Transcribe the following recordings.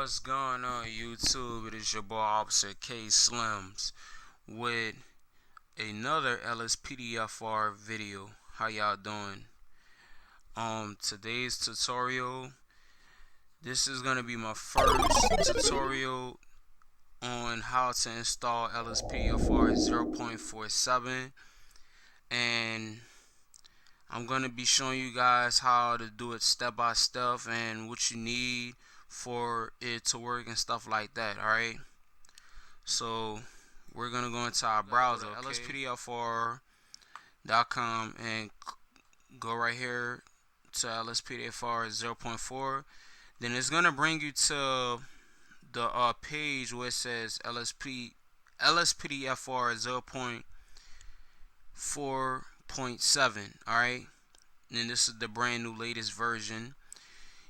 What's going on YouTube? It is your boy Officer K Slims with another LSPDFR video. How y'all doing? Today's tutorial, this is gonna be my first tutorial on how to install LSPDFR 0.4.7, and I'm gonna be showing you guys how to do it step by step and what you need for it to work and stuff like that. Alright, so we're gonna go into our browser, LSPDFR.com, and go right here to LSPDFR 0.4. Then it's gonna bring you to the page where it says LSPDFR 0.4.7. Alright, and this is the brand new latest version.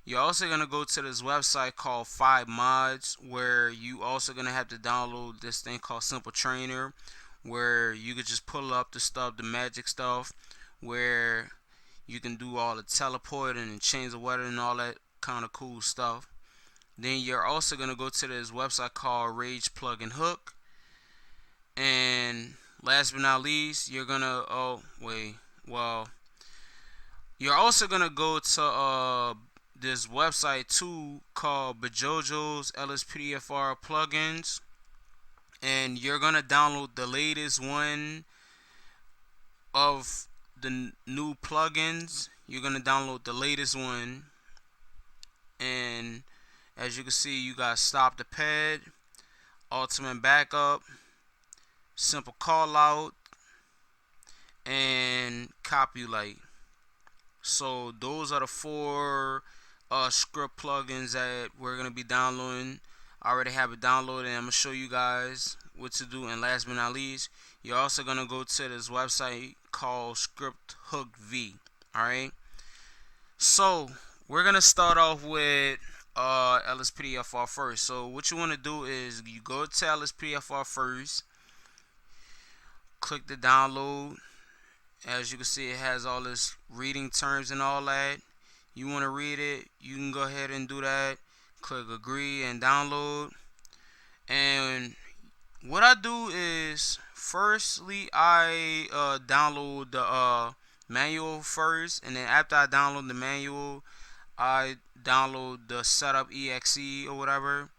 You're also going to go to this website called 5 Mods, where you also going to have to download this thing called Simple Trainer, where you could just pull up the stuff, the magic stuff, where you can do all the teleporting and change the weather and all that kind of cool stuff. Then you're also going to go to this website called Ragepluginhook, and last but not least, you're going to you're also going to go to this website too called Bajojo's LSPDFR plugins, and you're gonna download the latest one of the new plugins. You're gonna download the latest one, and as you can see, you got Stop the Pad, Ultimate Backup, Simple Call Out, and Copyright. So those are the 4 script plugins that we're gonna be downloading. I already have it downloaded, and I'm gonna show you guys what to do. And last but not least, you're also gonna go to this website called ScripthookV. Alright, so we're gonna start off with LSPDFR first. So what you want to do is you go to LSPDFR first, click the download. As you can see, it has all this reading terms and all that. You want to read it, you can go ahead and do that. Click agree and download. And what I do is, firstly, I download the manual first, and then after I download the manual, I download the setup exe or whatever.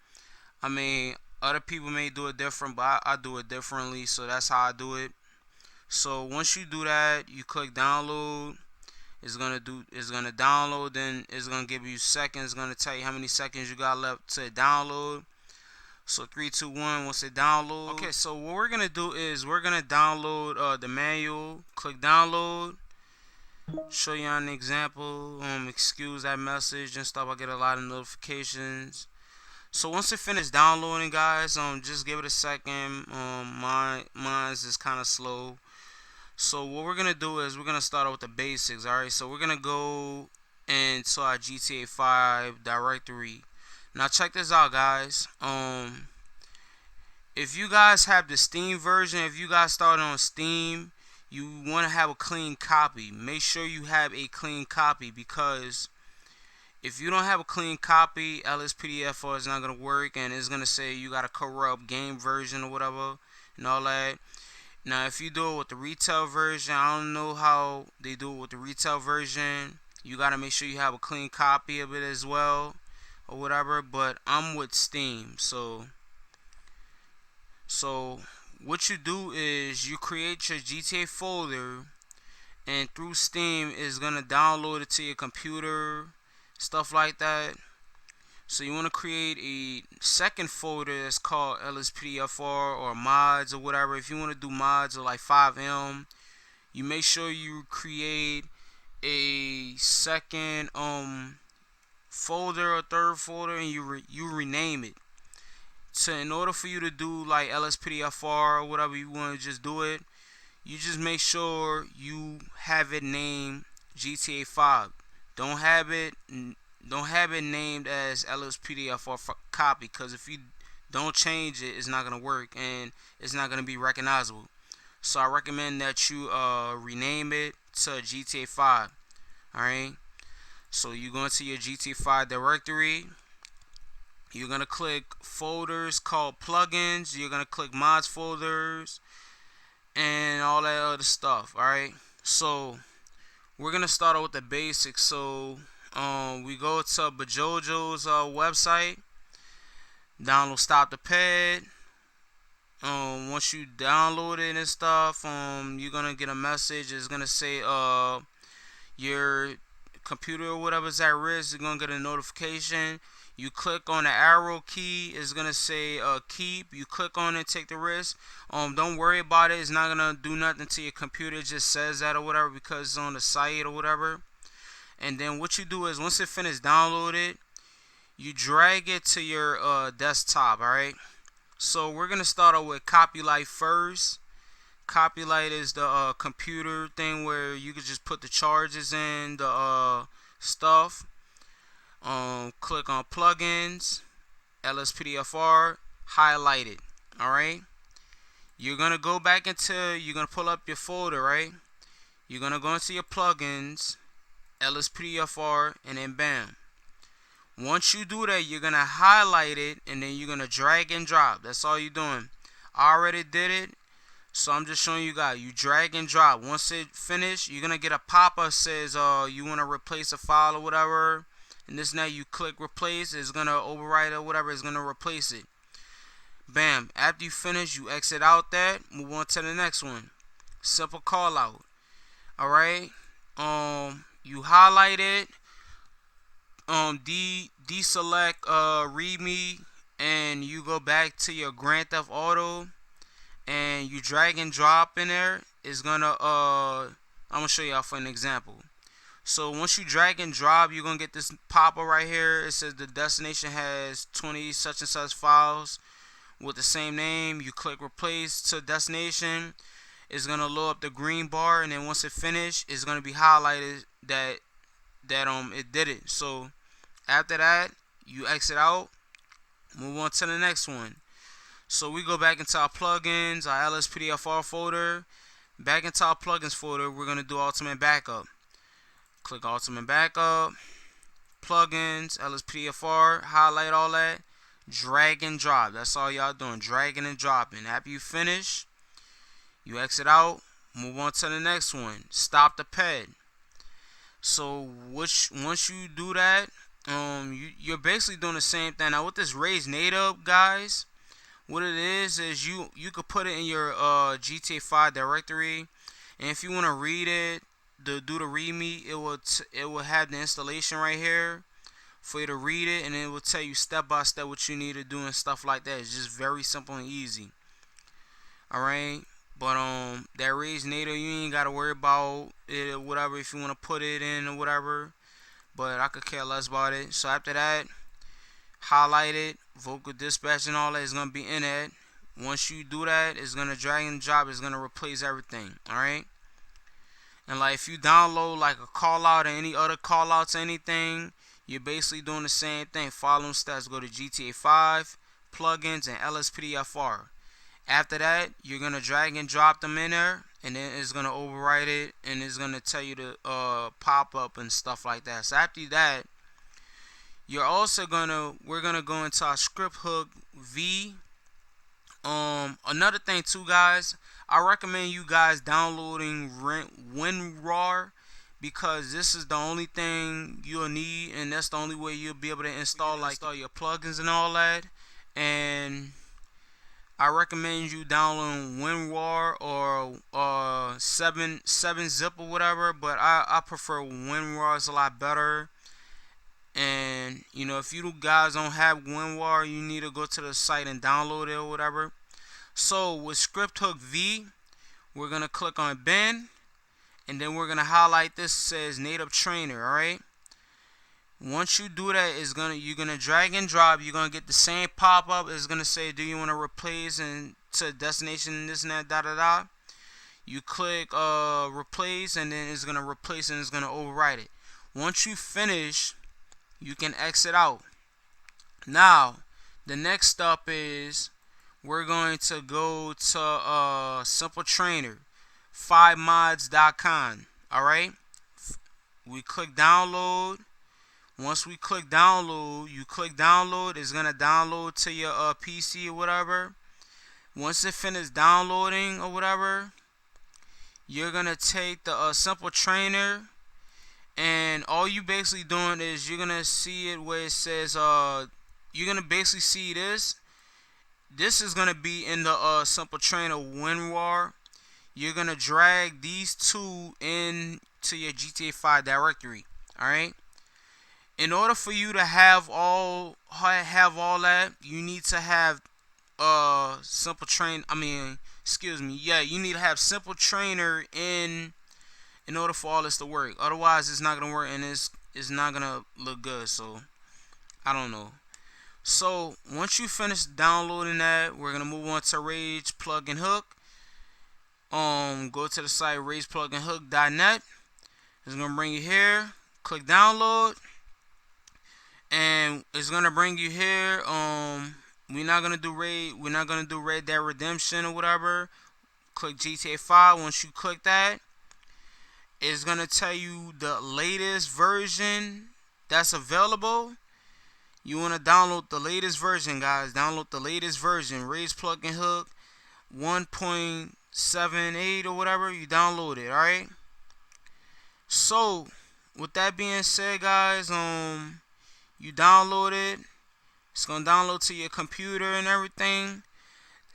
I mean, other people may do it different, but I do it differently, so that's how I do it. So once you do that, you click download. It's gonna download, then it's gonna give you seconds. It's gonna tell you how many seconds you got left to download. So 3, 2, 1. Once it download, okay. So what we're gonna do is we're gonna download the manual. Click download. Show you an example. Excuse that message and stuff. I get a lot of notifications. So once it finishes downloading, guys, just give it a second. Mine's is kind of slow. So what we're gonna do is we're gonna start out with the basics. Alright, so we're gonna go into our GTA 5 directory. Now check this out, guys. If you guys have the Steam version, if you guys started on Steam, you want to have a clean copy. Make sure you have a clean copy, because if you don't have a clean copy, LSPDFR is not gonna work, and it's gonna say you got a corrupt game version or whatever and all that. Now, if you do it with the retail version, I don't know how they do it with the retail version. You got to make sure you have a clean copy of it as well, or whatever. But I'm with Steam, so what you do is you create your GTA folder, and through Steam is gonna download it to your computer, stuff like that. So you want to create a second folder that's called LSPDFR or mods or whatever. If you want to do mods or like 5M, you make sure you create a second folder or third folder, and you rename it. So in order for you to do like LSPDFR or whatever you want to just do it, you just make sure you have it named GTA 5. Don't have it named as LSPDFR copy, because if you don't change it, it's not gonna work and it's not gonna be recognizable. So I recommend that you rename it to GTA 5. Alright, so you go into your GTA 5 directory, You're gonna click folders called plugins. You're gonna click mods folders and all that other stuff. Alright, so we're gonna start out with the basics. So we go to Bajojo's website, download Stop the Pad. Once you download it and stuff, you're gonna get a message. It's gonna say your computer or whatever is at risk. You're gonna get a notification. You click on the arrow key. It's gonna say keep. You click on it, take the risk. Don't worry about it. It's not gonna do nothing to your computer. It just says that or whatever because it's on the site or whatever. And then what you do is once it finishes downloaded, you drag it to your desktop. All right. So we're gonna start out with Copylight first. Copylight is the computer thing where you can just put the charges in the stuff. Click on plugins, LSPDFR, highlight it. Alright, you're gonna go back into, you're gonna pull up your folder, right? You're gonna go into your plugins, LSPDFR, and then bam. Once you do that, you're gonna highlight it and then you're gonna drag and drop. That's all you're doing. I already did it, so I'm just showing you guys. You drag and drop. Once it finished, you're gonna get a pop-up says you want to replace a file or whatever, and this now you click replace. It's gonna overwrite or whatever. It's gonna replace it. Bam. After you finish, you exit out that. Move on to the next one. Simple call out. All right. You highlight it. Deselect readme, and you go back to your Grand Theft Auto and you drag and drop in there. It's gonna I'm gonna show y'all for an example. So once you drag and drop, you're gonna get this pop-up right here. It says the destination has 20 such and such files with the same name. You click replace to destination. It's gonna load up the green bar, and then once it finishes, it's gonna be highlighted that it did it. So after that, you exit out, move on to the next one. So we go back into our plugins, our LSPDFR folder. Back into our plugins folder, we're going to do ultimate backup. Click ultimate backup, plugins, LSPDFR, highlight all that, drag and drop. That's all y'all doing, dragging and dropping. After you finish, you exit out, move on to the next one, stop the pad. So once you do that, you're basically doing the same thing. Now with this raised native, guys, what it is you could put it in your GTA 5 directory, and if you want to read it, do the readme, it will have the installation right here for you to read it, and it will tell you step by step what you need to do and stuff like that. It's just very simple and easy. All right. But that raised native, you ain't gotta worry about it or whatever if you want to put it in or whatever. But I could care less about it. So after that, highlight it, vocal dispatch and all that is gonna be in it. Once you do that, it's gonna drag and drop. It's gonna replace everything. All right. And like if you download like a call out or any other call outs or anything, you're basically doing the same thing. Following steps. Go to GTA 5, plugins, and LSPDFR. After that, you're going to drag and drop them in there, and then it's going to overwrite it, and it's going to tell you to pop up and stuff like that. So after that, you're also we're going to go into our ScripthookV. Another thing too, guys, I recommend you guys downloading Winrar, because this is the only thing you'll need, and that's the only way you'll be able to install your plugins and all that. And I recommend you downloading Winrar or 7-zip or whatever, but I prefer Winrar. It's a lot better. And you know, if you guys don't have Winrar, you need to go to the site and download it or whatever. So with ScripthookV, we're gonna click on bin, and then we're gonna highlight this says native trainer. All right. Once you do that, you're gonna drag and drop. You're gonna get the same pop-up. It's gonna say, do you want to replace and to destination this and that, da da da. You click replace, and then it's gonna replace and it's gonna overwrite it. Once you finish, you can exit out. Now the next step is we're going to go to Simple Trainer 5mods.com. All right. We click download. Once we click download, you click download. It's gonna download to your PC or whatever. Once it finishes downloading or whatever, you're gonna take the simple trainer, and all you basically doing is you're gonna see it where it says you're gonna basically see this. This is gonna be in the simple trainer Winrar. You're gonna drag these two into your GTA 5 directory. All right. In order for you to have all that, you need to have simple train. Excuse me. Yeah, you need to have simple trainer in order for all this to work. Otherwise, it's not gonna work, and it's not gonna look good. So I don't know. So once you finish downloading that, we're gonna move on to Ragepluginhook. Go to the site ragepluginhook.net. It's gonna bring you here. Click download, and it's gonna bring you here. We're not gonna do Red Dead Redemption or whatever. Click GTA 5. Once you click that, it's gonna tell you the latest version that's available. You want to download the latest version, guys. Download the latest version, Ragepluginhook 1.78 or whatever. You download it, alright? So, with that being said, guys, you download it. It's going to download to your computer and everything.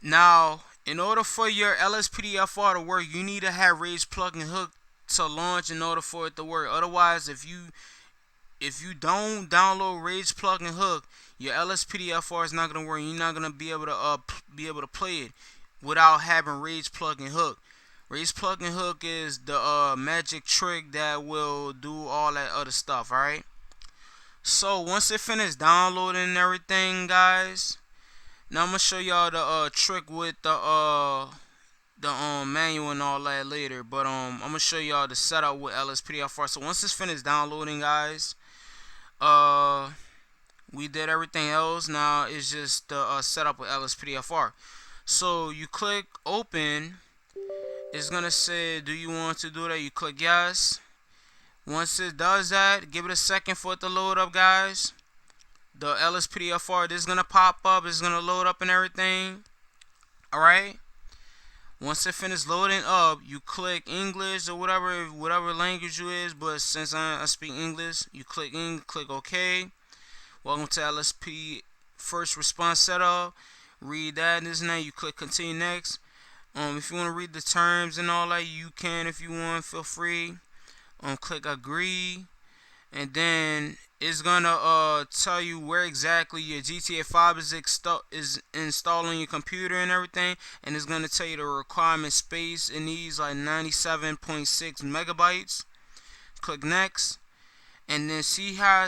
Now, in order for your LSPDFR to work, you need to have Ragepluginhook to launch in order for it to work. Otherwise, if you don't download Ragepluginhook, your LSPDFR is not gonna work. You're not gonna be able to play it without having Ragepluginhook. Ragepluginhook is the magic trick that will do all that other stuff. All right. So once it finishes downloading and everything, guys, now I'm gonna show y'all the trick with the manual and all that later. But I'm gonna show y'all the setup with LSPDFR. So once it's finished downloading, guys, we did everything else. Now it's just the setup with LSPDFR. So you click open. It's gonna say, do you want to do that? You click yes. Once it does that, give it a second for it to load up, guys. The LSPDFR, this is gonna pop up. It's gonna load up and everything. All right. Once it finishes loading up, you click English or whatever language you is. But since I speak English, you click OK. Welcome to LSP first response setup. Read that and this and that. You click continue next. If you want to read the terms and all that, you can. If you want, feel free. Click agree, and then it's gonna tell you where exactly your GTA 5 is installed on your computer and everything, and it's gonna tell you the requirement space. It needs like 97.6 megabytes. Click next, and then see how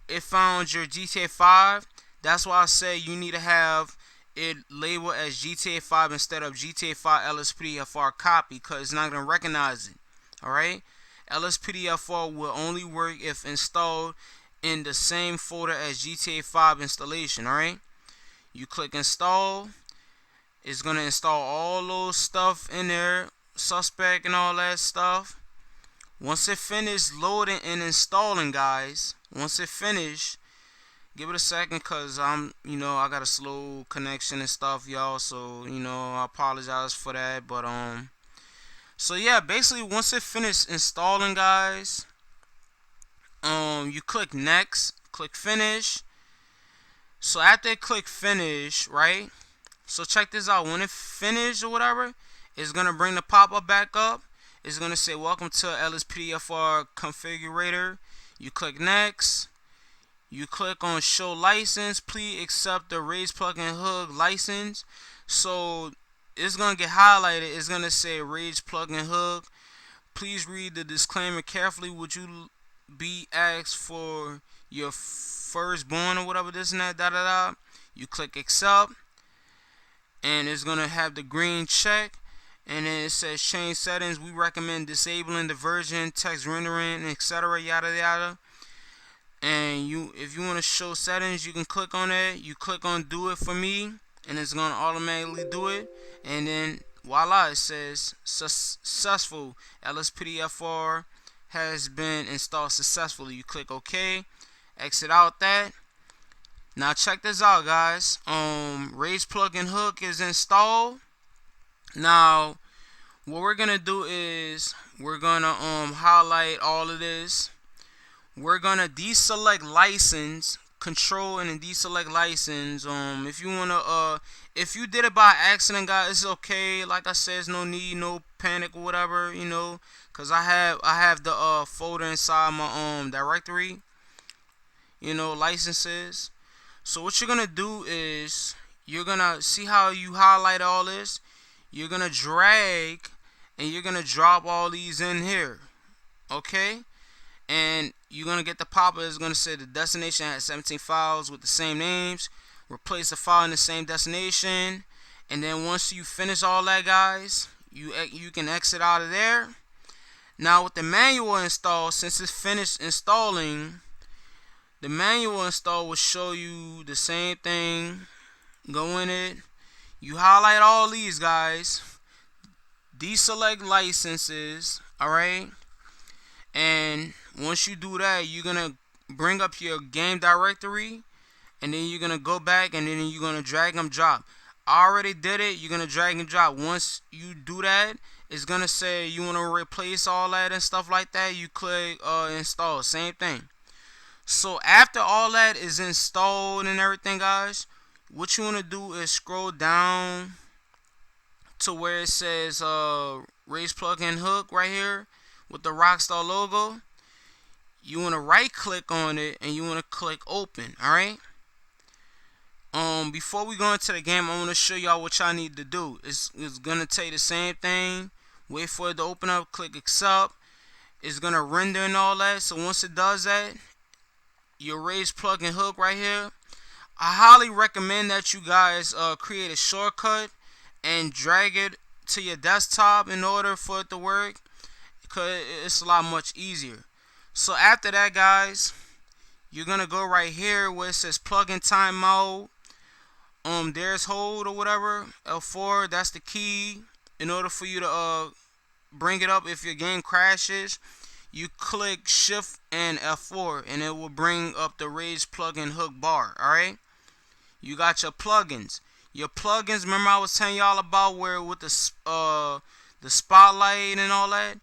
it found your GTA 5. That's why I say you need to have it labeled as GTA 5 instead of GTA 5 LSPDFR copy, because it's not gonna recognize it. Alright, LSPDFR will only work if installed in the same folder as GTA 5 installation. Alright, you click install. It's gonna install all those stuff in there, suspect and all that stuff. Once it finishes loading and installing, guys, once it finishes, give it a second, cause I got a slow connection and stuff, y'all. So I apologize for that, but so yeah, basically once it finishes installing, guys, you click next, click finish. So after click finish, right? So check this out. When it finishes or whatever, it's gonna bring the pop-up back up. It's gonna say welcome to LSPDFR configurator. You click next. You click on show license. Please accept the Ragepluginhook license. So it's gonna get highlighted. It's gonna say Ragepluginhook. Please read the disclaimer carefully. Would you be asked for your firstborn or whatever, this and that, You click accept, and it's gonna have the green check, and then it says change settings. We recommend disabling the version, text rendering, etc. Yada yada. And if you want to show settings, you can click on it. You click on do it for me, and it's gonna automatically do it. And then voila, it says successful. LSPDFR has been installed successfully. You click OK, exit out that. Now check this out, guys. Ragepluginhook is installed. Now what we're gonna do is we're gonna highlight all of this. We're gonna deselect license, control and then deselect license. If you wanna if you did it by accident, guys, it's okay. Like I said, there's no need, no panic or whatever, you know, cause I have the folder inside my directory, you know, licenses. So what you're gonna do is you're gonna see how you highlight all this. You're gonna drag and you're gonna drop all these in here, okay? And you're gonna get the pop-up. It's gonna say the destination has 17 files with the same names. Replace the file in the same destination, and then once you finish all that, guys, you can exit out of there. Now with the manual install, since it's finished installing, the manual install will show you the same thing. Go in it. You highlight all these, guys. Deselect licenses. Alright. And once you do that, you're gonna bring up your game directory, and then you're gonna go back and then you're gonna drag and drop. I already did it. You're gonna drag and drop. Once you do that, it's gonna say you want to replace all that and stuff like that. You click install. Same thing. So after all that is installed and everything, guys, what you want to do is scroll down to where it says Ragepluginhook right here with the Rockstar logo. You want to right click on it and you want to click open. Alright. Before we go into the game, I want to show y'all what y'all need to do. It's gonna take the same thing. Wait for it to open up. Click accept. It's gonna render and all that. So once it does that, your Ragepluginhook right here, I highly recommend that you guys create a shortcut and drag it to your desktop in order for it to work, because it's a lot much easier. So after that, guys, you're gonna go right here where it says plugin time mode. There's hold or whatever, L4. That's the key in order for you to bring it up. If your game crashes, you click shift and F4 and it will bring up the Ragepluginhook bar. Alright, you got your plugins. Your plugins, remember I was telling y'all about where with the spotlight and all that.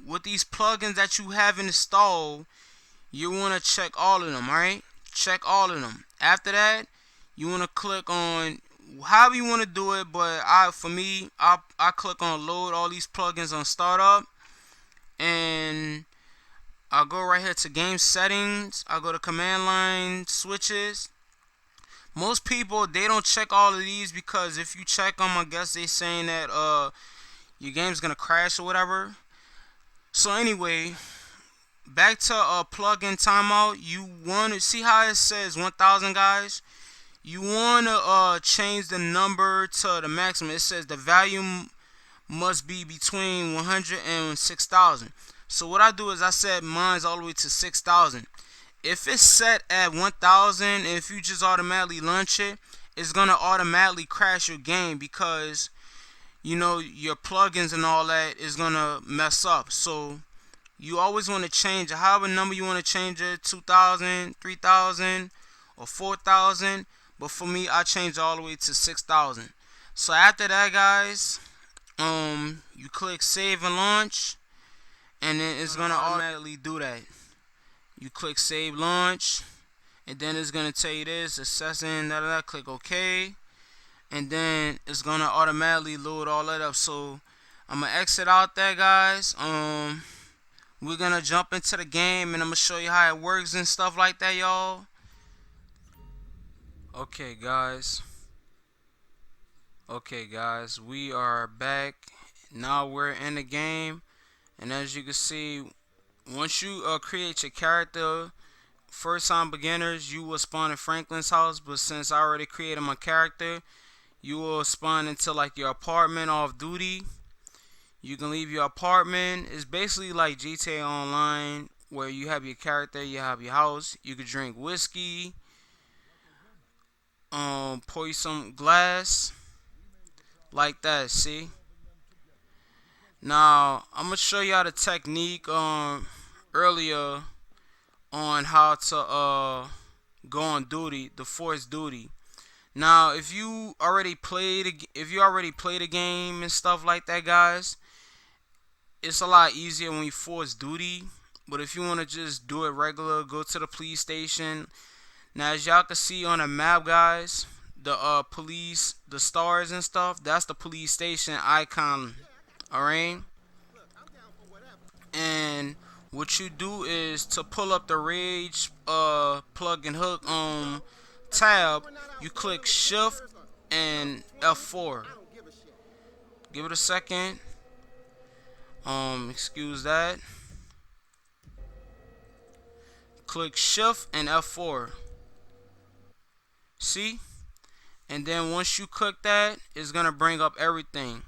With these plugins that you have installed, you want to check all of them. Alright, check all of them. After that, you want to click on however you want to do it, but for me, I click on load all these plugins on startup, and I'll go right here to game settings. I'll go to command line switches. Most people, they don't check all of these, because if you check them, I guess they saying that your game's gonna crash or whatever. So anyway, back to plugin timeout. You want to see how it says 1000, guys. You want to change the number to the maximum. It says the value must be between 100 and 6000. So what I do is I set mine all the way to 6000. If it's set at 1000, if you just automatically launch it, it's gonna automatically crash your game, because you know your plugins and all that is gonna mess up. So you always want to change it. However number you want to change it, 2000, 3000, or 4000. But for me, I changed all the way to 6000. So after that, guys, you click save and launch, and then it's gonna automatically do that. You click save launch, and then it's gonna tell you this assessing click OK, and then it's gonna automatically load all that up. So I'm gonna exit out there, guys. We're gonna jump into the game, and I'm gonna show you how it works and stuff like that, y'all. Okay guys, we are back. Now we're in the game, and as you can see, once you create your character, first time beginners, you will spawn in Franklin's house, but since I already created my character, you will spawn into like your apartment off duty. You can leave your apartment. It's basically like GTA Online, where you have your character, you have your house, you can drink whiskey, pour you some glass like that. See, Now I'm gonna show y'all the technique earlier on how to go on duty, the force duty. Now if you already played the game and stuff like that, guys, it's a lot easier when you force duty. But if you want to just do it regular, go to the police station. Now as y'all can see on the map, guys, the police, the stars and stuff, that's the police station icon. Alright, and what you do is to pull up the Rage plug and hook tab, you click shift and F4. Give it a second. Excuse that. Click shift and F4. See? And then once you click that, it's gonna bring up everything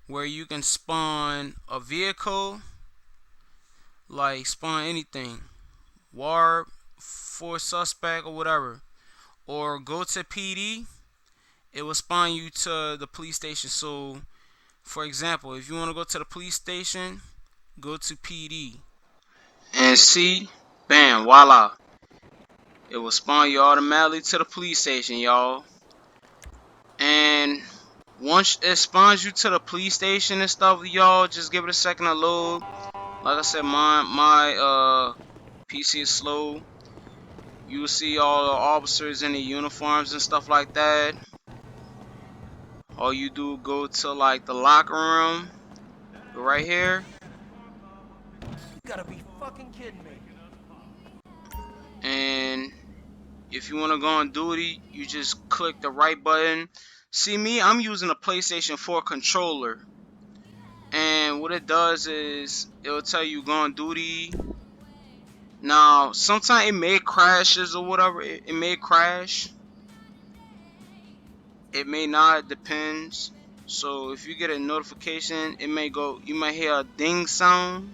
where you can spawn a vehicle, like spawn anything, warp, for suspect or whatever, or go to PD. It will spawn you to the police station. So for example, if you want to go to the police station, go to PD and see, bam, voila, it will spawn you automatically to the police station, y'all. And once it spawns you to the police station and stuff, y'all, just give it a second to load. Like I said, my PC is slow. You will see all the officers in the uniforms and stuff like that. All you do, go to like the locker room, go right here, You gotta be fucking kidding me. and if you want to go on duty, you just click the right button. See me, I'm using a PlayStation 4 controller, and what it does is it'll tell you go on duty. Now sometimes it may crashes or whatever, it may crash, it may not, depends. So if you get a notification, it may go, you might hear a ding sound,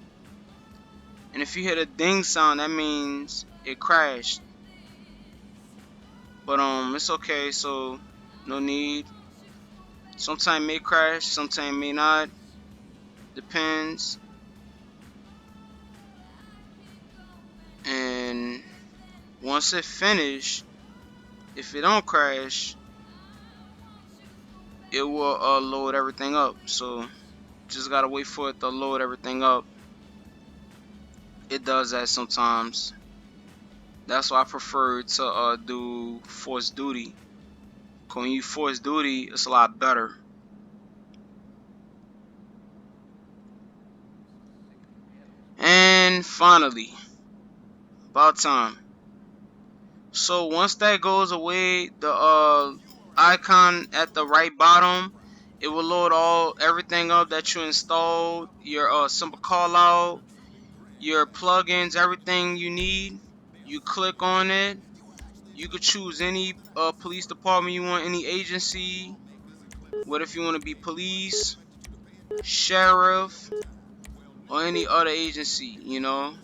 and if you hear the ding sound, that means it crashed. But it's okay, so no need. Sometimes it may crash, sometimes it may not, depends. And once it finish, if it don't crash, it will load everything up. So just gotta wait for it to load everything up. It does that sometimes. That's why I prefer to do force duty. Cause when you force duty, it's a lot better. And finally, about time. So once that goes away, the icon at the right bottom, it will load everything up that you installed, your simple call out, your plugins, everything you need. You click on it. You could choose any police department you want, any agency. What if you want to be police, sheriff, or any other agency, you know?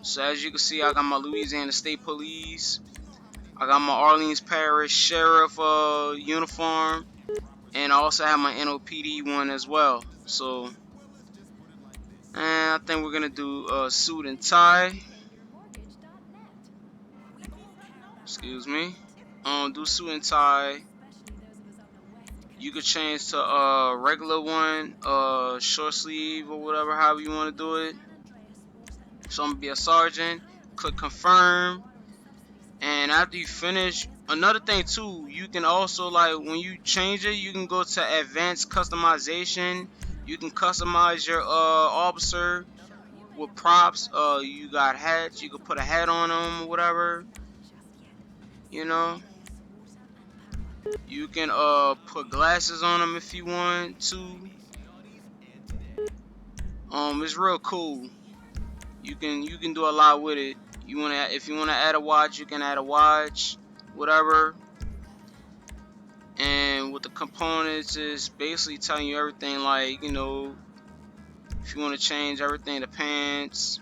So as you can see, I got my Louisiana State Police, I got my Orleans Parish Sheriff uniform, and I also have my NOPD one as well. So, I think we're gonna do suit and tie. Excuse me. Do suit and tie. You could change to regular one, short sleeve or whatever, however you want to do it. So I'm gonna be a sergeant. Click confirm. And after you finish, another thing too, you can also, like, when you change it, you can go to advanced customization. You can customize your officer with props. You got hats, you can put a hat on them or whatever, you know. You can put glasses on them if you want to. It's real cool. You can do a lot with it. If you wanna add a watch, you can add a watch, whatever. And with the components, is basically telling you everything, like, you know, if you want to change everything, the pants,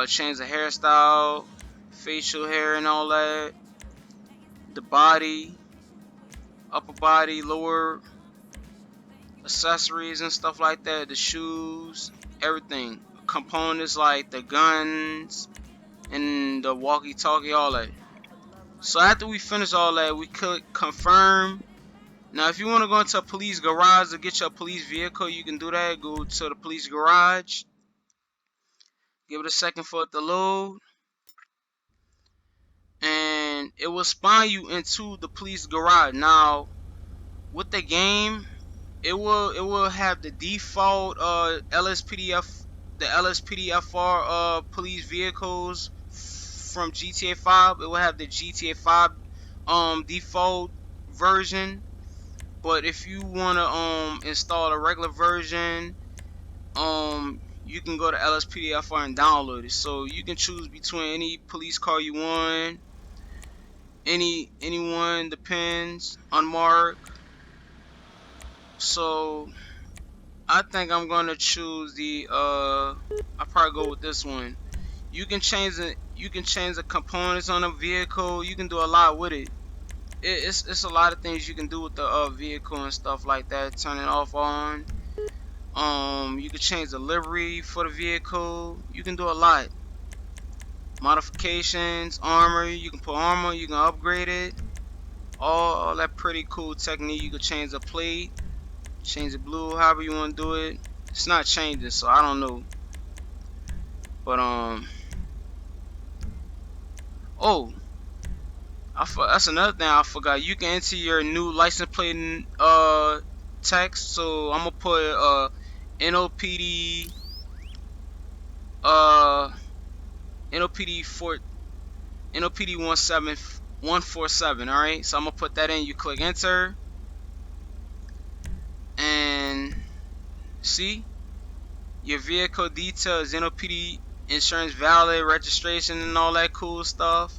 change the hairstyle, facial hair and all that, the body, upper body, lower, accessories and stuff like that, the shoes, everything, components like the guns and the walkie-talkie, all that. So after we finish all that, we click confirm. Now, if you want to go into a police garage to get your police vehicle, you can do that. Go to the police garage. Give it a second for it to load. And it will spawn you into the police garage. Now, with the game, it will have the default LSPDFR police vehicles from GTA 5. It will have the GTA 5 default version. But if you wanna install a regular version, you can go to LSPDFR and download it. So you can choose between any police car you want, anyone, depends, unmarked. So I think I'm gonna choose the I'll probably go with this one. You can change the components on a vehicle. You can do a lot with it. It's a lot of things you can do with the vehicle and stuff like that. Turn it off, on. You can change the livery for the vehicle. You can do a lot. Modifications, armor. You can put armor. You can upgrade it. All that pretty cool technique. You can change the plate, change the blue, however you want to do it. It's not changing, so I don't know. But oh, that's another thing I forgot. You can enter your new license plate text. So I'm gonna put NOPD uh NOPD 4 NOPD 147. All right, so I'm gonna put that in. You click enter, and see your vehicle details, NOPD insurance valid, registration, and all that cool stuff.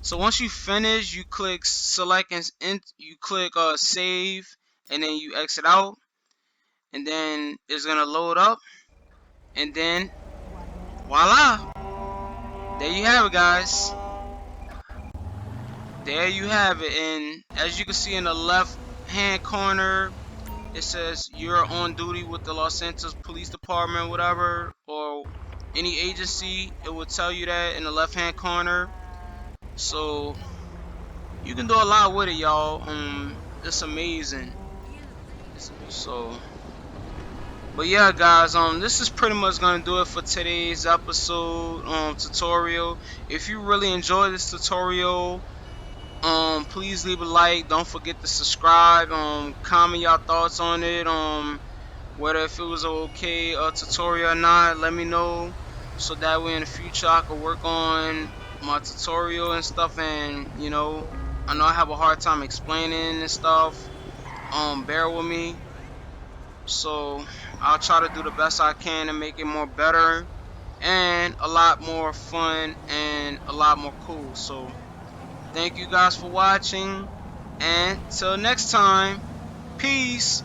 So once you finish, you click select and you click save, and then you exit out, and then it's gonna load up, and then voila, there you have it, guys. There you have it. And as you can see in the left hand corner, it says you're on duty with the Los Santos Police Department, whatever, or any agency. It will tell you that in the left hand corner. So you can do a lot with it, y'all. It's amazing. So, but yeah, guys, this is pretty much gonna do it for today's episode tutorial. If you really enjoyed this tutorial, please leave a like. Don't forget to subscribe. Comment your thoughts on it. Whether if it was okay tutorial or not, let me know, so that way in the future I could work on my tutorial and stuff. And I know I have a hard time explaining and stuff. Bear with me. So I'll try to do the best I can to make it more better and a lot more fun and a lot more cool. So thank you guys for watching, and till next time, peace.